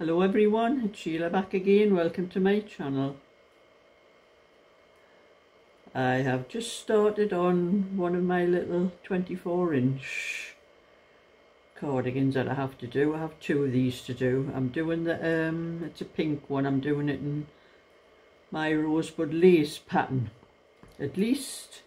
Hello everyone, it's Sheila back again. Welcome to my channel. I have just started on one of my little 24-inch cardigans that I have to do. I have two of these to do. I'm doing the it's a pink one. I'm doing it in my rosebud lace pattern. At least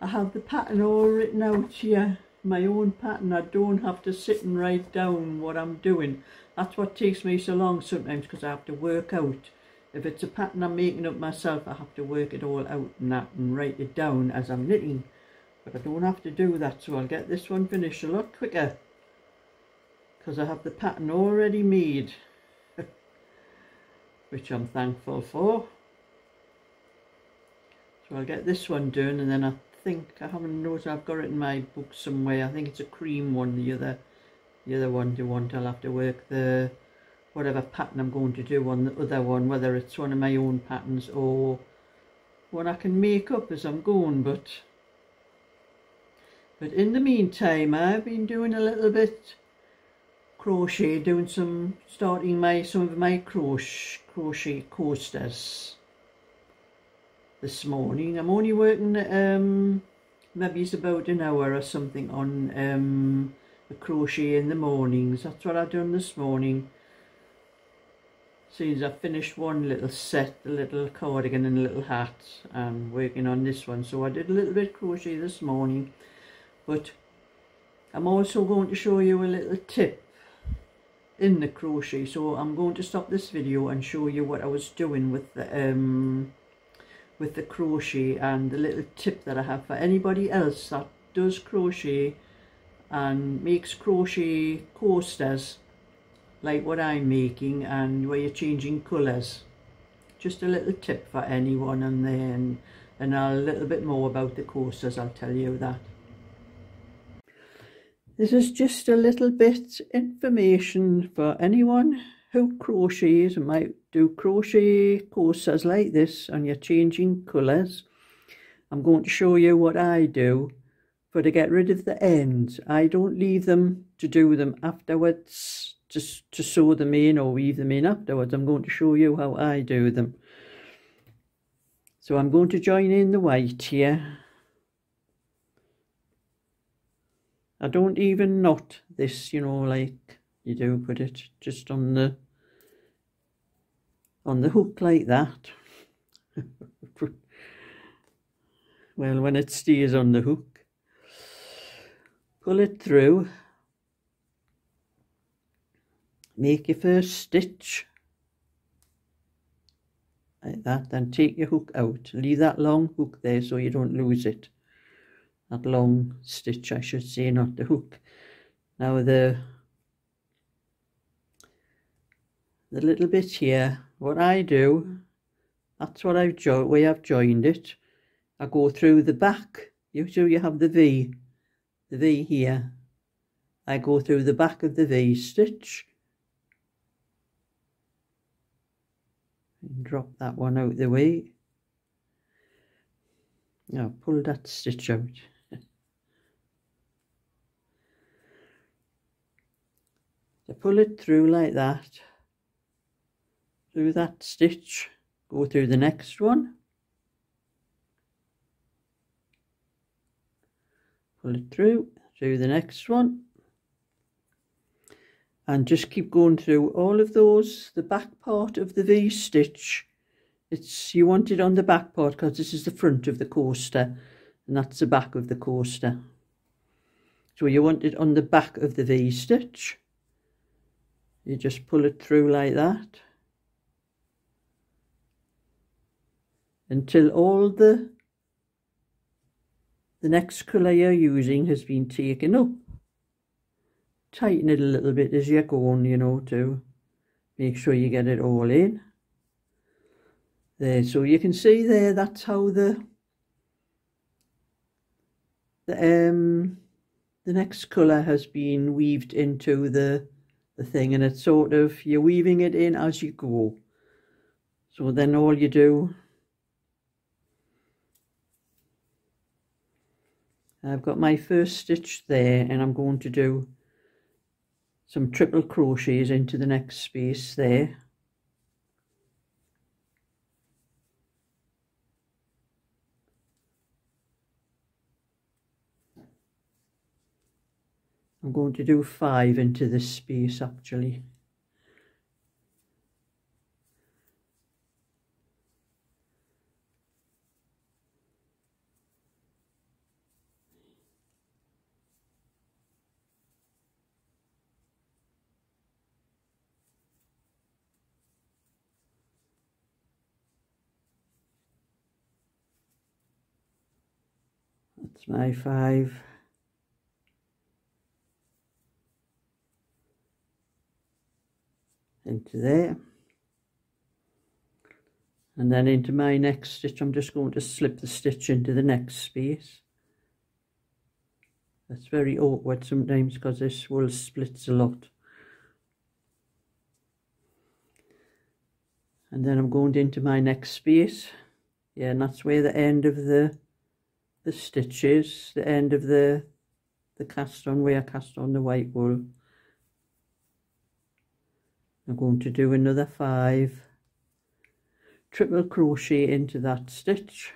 I have the pattern all written out here, my own pattern. I don't have to sit and write down what I'm doing. That's what takes me so long sometimes, because I have to work out. If it's a pattern I'm making up myself, I have to work it all out and that and write it down as I'm knitting. But I don't have to do that, so I'll get this one finished a lot quicker because I have the pattern already made, which I'm thankful for. So I'll get this one done, and then I think, I haven't noticed, I've got it in my book somewhere. I think it's a cream one, the other one I'll have to work the whatever pattern I'm going to do on the other one, whether it's one of my own patterns or one I can make up as I'm going. But in the meantime, I've been doing a little bit crochet, doing some of my crochet coasters this morning. I'm only working maybe it's about an hour or something on the crochet in the mornings. That's what I've done this morning. Since I finished one little set, the little cardigan and little hat, and working on this one. So I did a little bit of crochet this morning. But I'm also going to show you a little tip in the crochet. So I'm going to stop this video and show you what I was doing with the crochet, and the little tip that I have for anybody else that does crochet and makes crochet coasters like what I'm making, and where you're changing colours. Just a little tip for anyone on there, and a little bit more about the coasters, I'll tell you that. This is just a little bit information for anyone who crochets and might do crochet coasters like this, and you're changing colours. I'm going to show you what I do to get rid of the ends. I don't leave them to do them afterwards, just to sew them in or weave them in afterwards. I'm going to show you how I do them. So I'm going to join in the white here. I don't even knot this, you know, like you do, put it just on the hook like that. Well, when it stays on the hook, pull it through, make your first stitch like that, then take your hook out. Leave that long hook there so you don't lose it. That long stitch, I should say, not the hook. Now the little bit here, what I do, that's what I've joined it. I go through the back. So you have the V here. I go through the back of the V stitch and drop that one out the way. Now pull that stitch out. So pull it through like that, through that stitch, go through the next one, pull it through the next one, and just keep going through all of those. The back part of the V stitch, you want it on the back part because this is the front of the coaster and that's the back of the coaster. So you want it on the back of the V stitch. You just pull it through like that until all the next colour you're using has been taken up. Tighten it a little bit as you're going, you know, to make sure you get it all in. There, so you can see there, that's how the next colour has been weaved into the thing, and it's sort of, you're weaving it in as you go. So then all you do, I've got my first stitch there, and I'm going to do some triple crochets into the next space there. I'm going to do 5 into this space actually. That's my 5. Into there. And then into my next stitch, I'm just going to slip the stitch into the next space. That's very awkward sometimes because this wool splits a lot. And then I'm going into my next space. Yeah, and that's where the end of the stitch is, the end of the cast on, where I cast on the white wool. I'm going to do another 5 triple crochet into that stitch.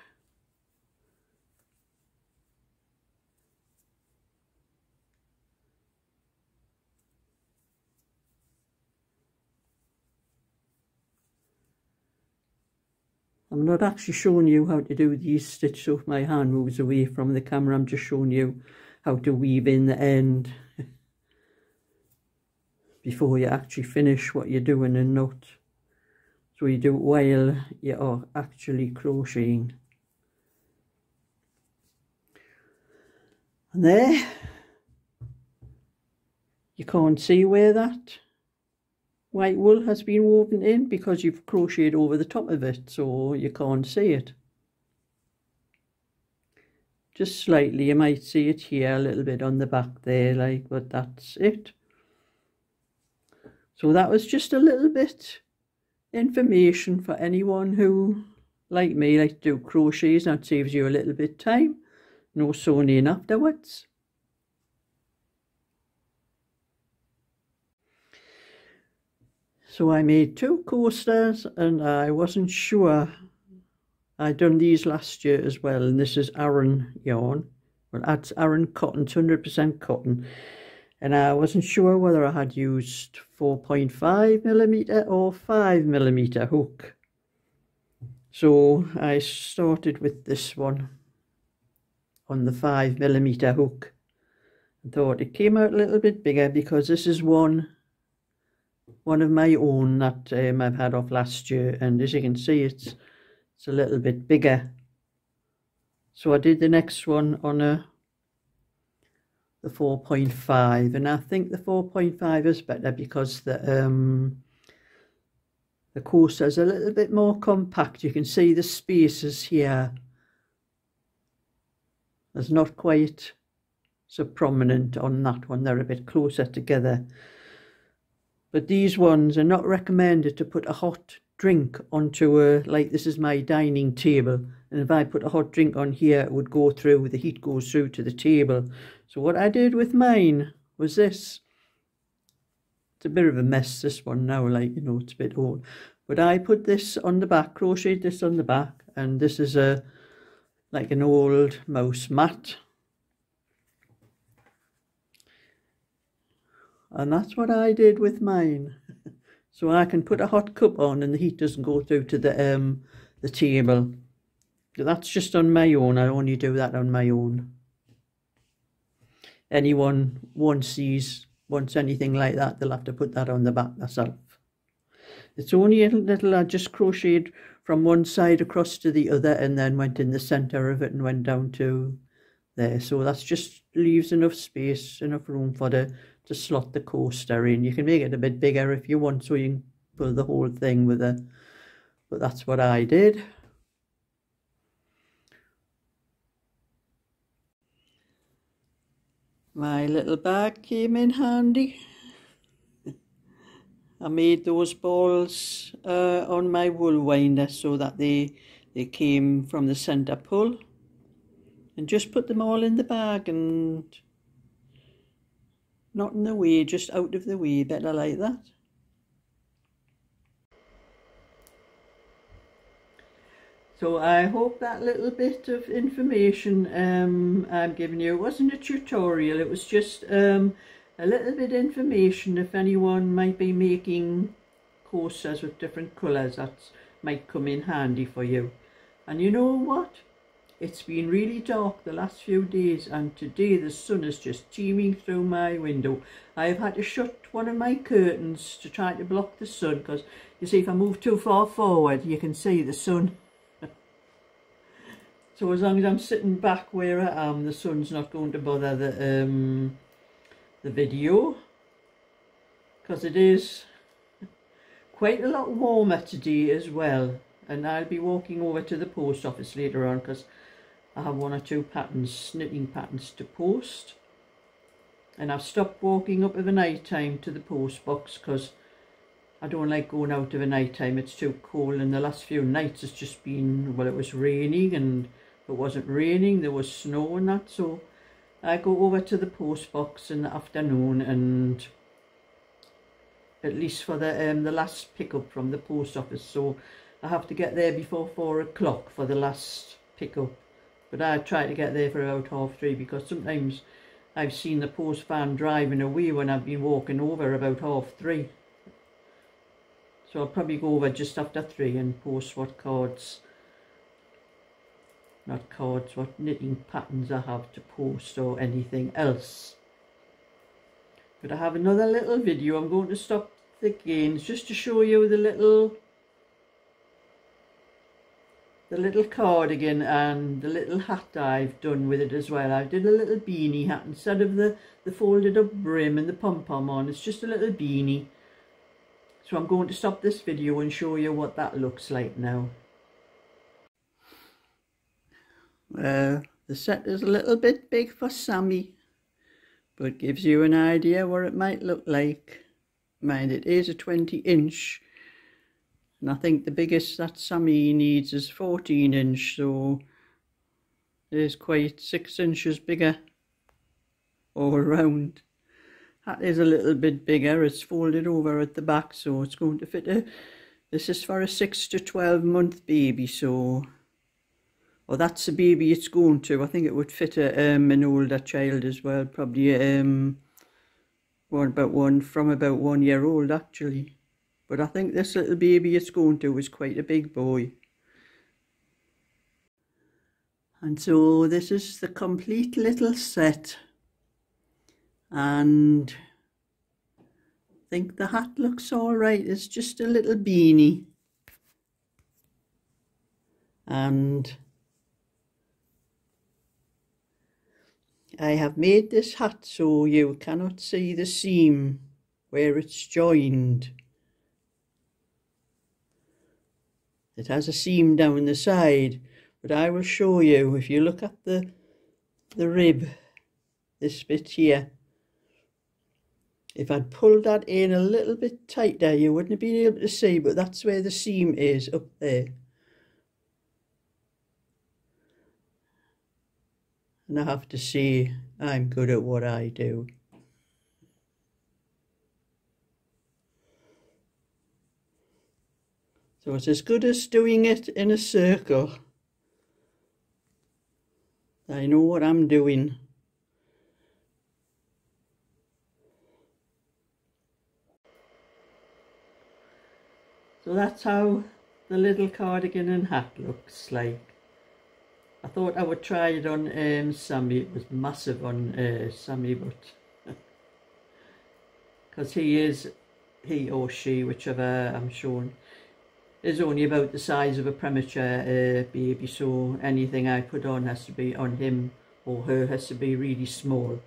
I'm not actually showing you how to do these stitches so if my hand moves away from the camera. I'm just showing you how to weave in the end before you actually finish what you're doing and not. So you do it while you are actually crocheting. And there, you can't see where that white wool has been woven in because you've crocheted over the top of it, so you can't see it. Just slightly, you might see it here a little bit on the back there, like, but that's it. So that was just a little bit information for anyone who, like me, like to do crochets. That saves you a little bit of time. No sewing in afterwards. So I made 2 coasters and I wasn't sure. I'd done these last year as well, and this is Aran yarn. Well, that's Aran cotton, 100% cotton. And I wasn't sure whether I had used 4.5mm or 5mm hook. So I started with this one on the 5mm hook. I thought it came out a little bit bigger because this is one of my own that I've had off last year, and as you can see it's a little bit bigger. So I did the next one on the 4.5, and I think the 4.5 is better because the coaster is a little bit more compact. You can see the spaces here. It's not quite so prominent on that one. They're a bit closer together. But these ones are not recommended to put a hot drink onto like this is my dining table. And if I put a hot drink on here, it would go through, the heat goes through to the table. So what I did with mine was this. It's a bit of a mess, this one now, like, you know, it's a bit old. But I put this on the back, crocheted this on the back, and this is like an old mouse mat. And that's what I did with mine. So I can put a hot cup on and the heat doesn't go through to the table. That's just on my own. I only do that on my own. Anyone wants anything like that, they'll have to put that on the back themselves. It's only a little, I just crocheted from one side across to the other and then went in the centre of it and went down to there. So that's just leaves enough space, enough room for to slot the coaster in. You can make it a bit bigger if you want, so you can pull the whole thing with it. But that's what I did. My little bag came in handy. I made those balls on my wool winder so that they came from the centre pull, and just put them all in the bag and Not in the way, just out of the way, better like that. So I hope that little bit of information I'm giving you, it wasn't a tutorial, it was just a little bit of information if anyone might be making coasters with different colours, that might come in handy for you. And you know what? It's been really dark the last few days, and today the sun is just teeming through my window. I've had to shut one of my curtains to try to block the sun, because you see, if I move too far forward you can see the sun. So as long as I'm sitting back where I am, the sun's not going to bother the video, because it is quite a lot warmer today as well. And I'll be walking over to the post office later on, because I have one or two patterns, knitting patterns to post. And I've stopped walking up of a night time to the post box, because I don't like going out of a night time, it's too cold. And the last few nights it's just been, well, it was raining, and if it wasn't raining there was snow and that, so I go over to the post box in the afternoon, and at least for the last pickup from the post office, so I have to get there before 4 o'clock for the last pickup. But I try to get there for about 3:30, because sometimes I've seen the post van driving away when I've been walking over about 3:30. So I'll probably go over just after 3 and post what what knitting patterns I have to post or anything else. But I have another little video. I'm going to stop the gains just to show you the little cardigan and the little hat I've done with it as well. I did a little beanie hat instead of the folded up brim and the pom-pom on. It's just a little beanie. So I'm going to stop this video and show you what that looks like now. Well, the set is a little bit big for Sammy, but gives you an idea what it might look like. Mind, it is a 20-inch, and I think the biggest that Sammy needs is 14-inch, so it is quite 6 inches bigger all around. That is a little bit bigger, it's folded over at the back, so it's going to fit this is for a 6 to 12 month baby, so, or that's the baby it's going to. I think it would fit an older child as well, probably from about 1 year old actually. But I think this little baby it's going to is quite a big boy. And so this is the complete little set. And I think the hat looks all right. It's just a little beanie. And I have made this hat so you cannot see the seam where it's joined. It has a seam down the side, but I will show you. If you look at the rib, this bit here, if I'd pulled that in a little bit tighter, you wouldn't have been able to see, but that's where the seam is, up there. And I have to say, I'm good at what I do. So it's as good as doing it in a circle. I know what I'm doing. So that's how the little cardigan and hat looks like. I thought I would try it on Sammy. It was massive on Sammy, but because he or she, whichever I'm showing, is only about the size of a premature baby, so anything I put on has to be on him or her, has to be really small.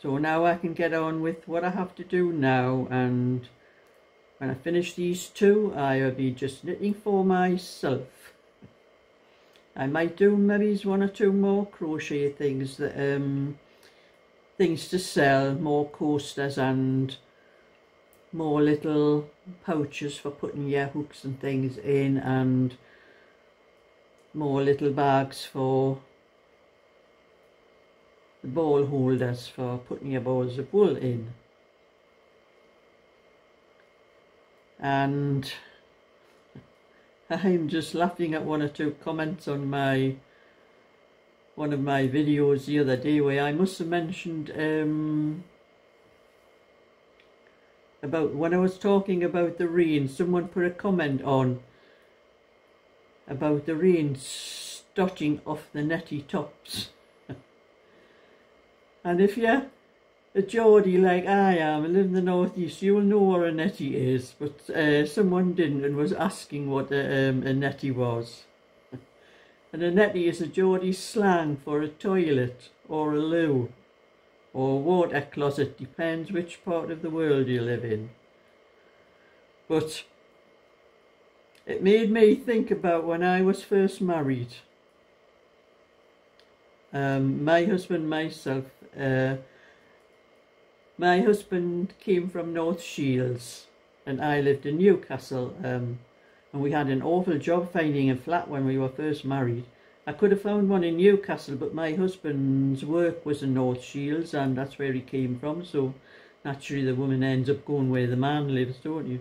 So now I can get on with what I have to do now, and when I finish these two, I'll be just knitting for myself. I might do maybe 1 or 2 more crochet things, that things to sell, more coasters and more little pouches for putting your hooks and things in, and more little bags for the ball holders for putting your balls of wool in. And I'm just laughing at one or two comments on one of my videos the other day where I must have mentioned about when I was talking about the rain, someone put a comment on about the rain stotting off the netty tops. And if you're a Geordie like I am and live in the northeast, you'll know what a netty is, but someone didn't and was asking what a netty was. And a netty is a Geordie slang for a toilet or a loo or water closet, depends which part of the world you live in. But it made me think about when I was first married. My husband, myself, my husband came from North Shields and I lived in Newcastle, and we had an awful job finding a flat when we were first married. I could have found one in Newcastle, but my husband's work was in North Shields and that's where he came from, so naturally the woman ends up going where the man lives, don't you?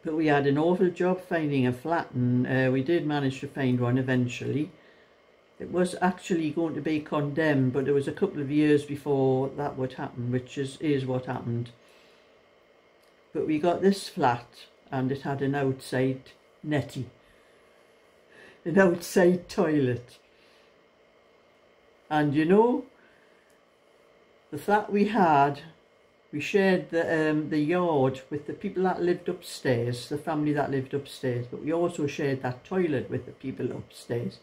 But we had an awful job finding a flat, and we did manage to find one eventually. It was actually going to be condemned, but it was a couple of years before that would happen, which is what happened. But we got this flat and it had an outside netty, an outside toilet. And you know, the flat we had, we shared the yard with the people that lived upstairs, the family that lived upstairs, but we also shared that toilet with the people upstairs.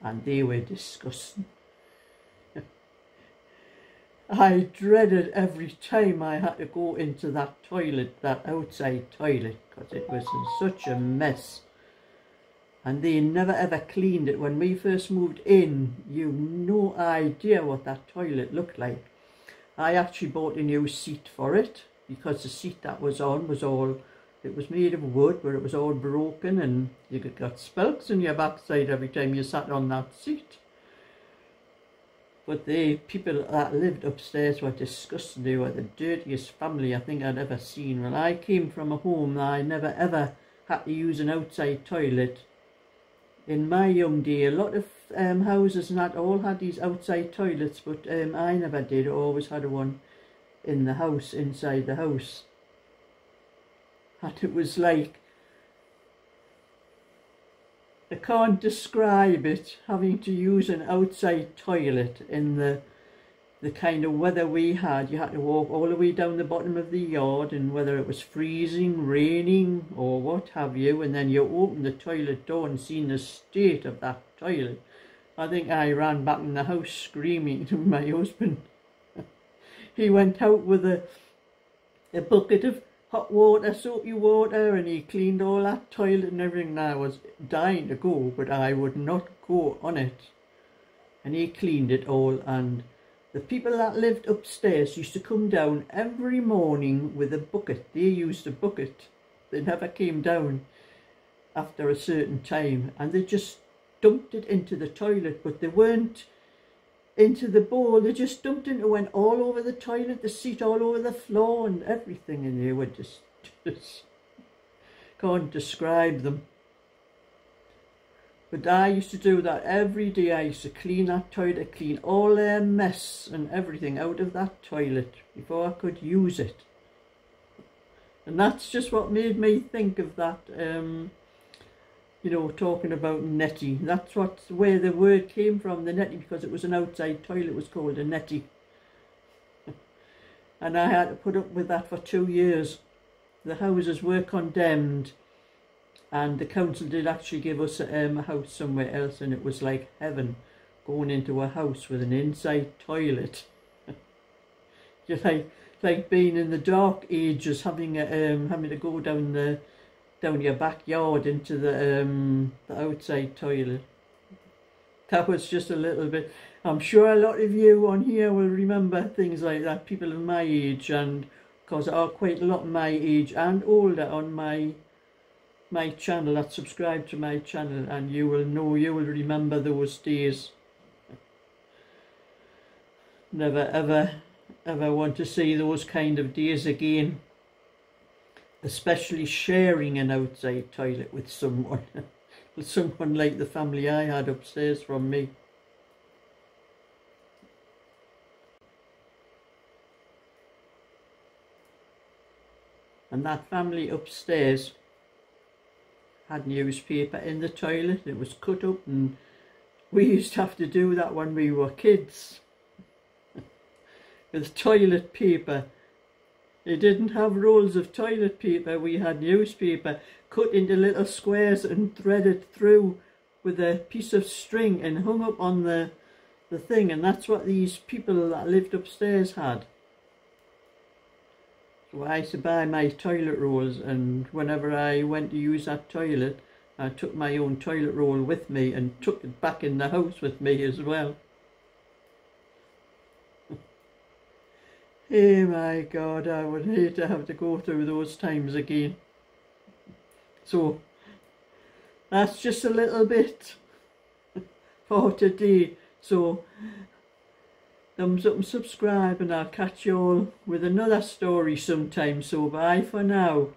And they were disgusting. I dreaded every time I had to go into that toilet, that outside toilet, because it was in such a mess. And they never ever cleaned it. When we first moved in, you no idea what that toilet looked like. I actually bought a new seat for it, because the seat that was on was all, it was made of wood, but it was all broken and you got spelks in your backside every time you sat on that seat. But the people that lived upstairs were disgusting. They were the dirtiest family I think I'd ever seen. Well, I came from a home that I never ever had to use an outside toilet. In my young day, a lot of houses and that all had these outside toilets, but I never did. I always had one in the house, inside the house. And it was like, I can't describe it, having to use an outside toilet in the kind of weather we had. You had to walk all the way down the bottom of the yard, and whether it was freezing, raining or what have you, and then you open the toilet door and seen the state of that toilet. I think I ran back in the house screaming to my husband. He went out with a bucket of hot water, soapy water, and he cleaned all that toilet and everything. And I was dying to go, but I would not go on it. And he cleaned it all, and the people that lived upstairs used to come down every morning with a bucket. They used a bucket. They never came down after a certain time, and they just dumped it into the toilet, but they weren't into the bowl, they just dumped it. It went all over the toilet, the seat, all over the floor and everything, and they were just can't describe them. But I used to do that every day. I used to clean that toilet, clean all their mess and everything out of that toilet before I could use it. And that's just what made me think of that, you know, talking about netty. That's where the word came from, the netty, because it was an outside toilet, was called a netty. And I had to put up with that for 2 years. The houses were condemned, and the council did actually give us a house somewhere else, and it was like heaven, going into a house with an inside toilet. You're like being in the dark ages, having to go down your backyard into the outside toilet. That was just a little bit. I'm sure a lot of you on here will remember things like that, people of my age, and because there are quite a lot my age and older on my channel that subscribe to my channel, and you will know, you will remember those days. Never ever want to see those kind of days again, especially sharing an outside toilet with someone with someone like the family I had upstairs from me. And that family upstairs had newspaper in the toilet. It was cut up, and we used to have to do that when we were kids. With toilet paper. They didn't have rolls of toilet paper. We had newspaper cut into little squares and threaded through with a piece of string and hung up on the thing. And that's what these people that lived upstairs had. So I used to buy my toilet rolls, and whenever I went to use that toilet, I took my own toilet roll with me and took it back in the house with me as well. Hey my God, I would hate to have to go through those times again. So, that's just a little bit for today. So, thumbs up and subscribe, and I'll catch you all with another story sometime. So, bye for now.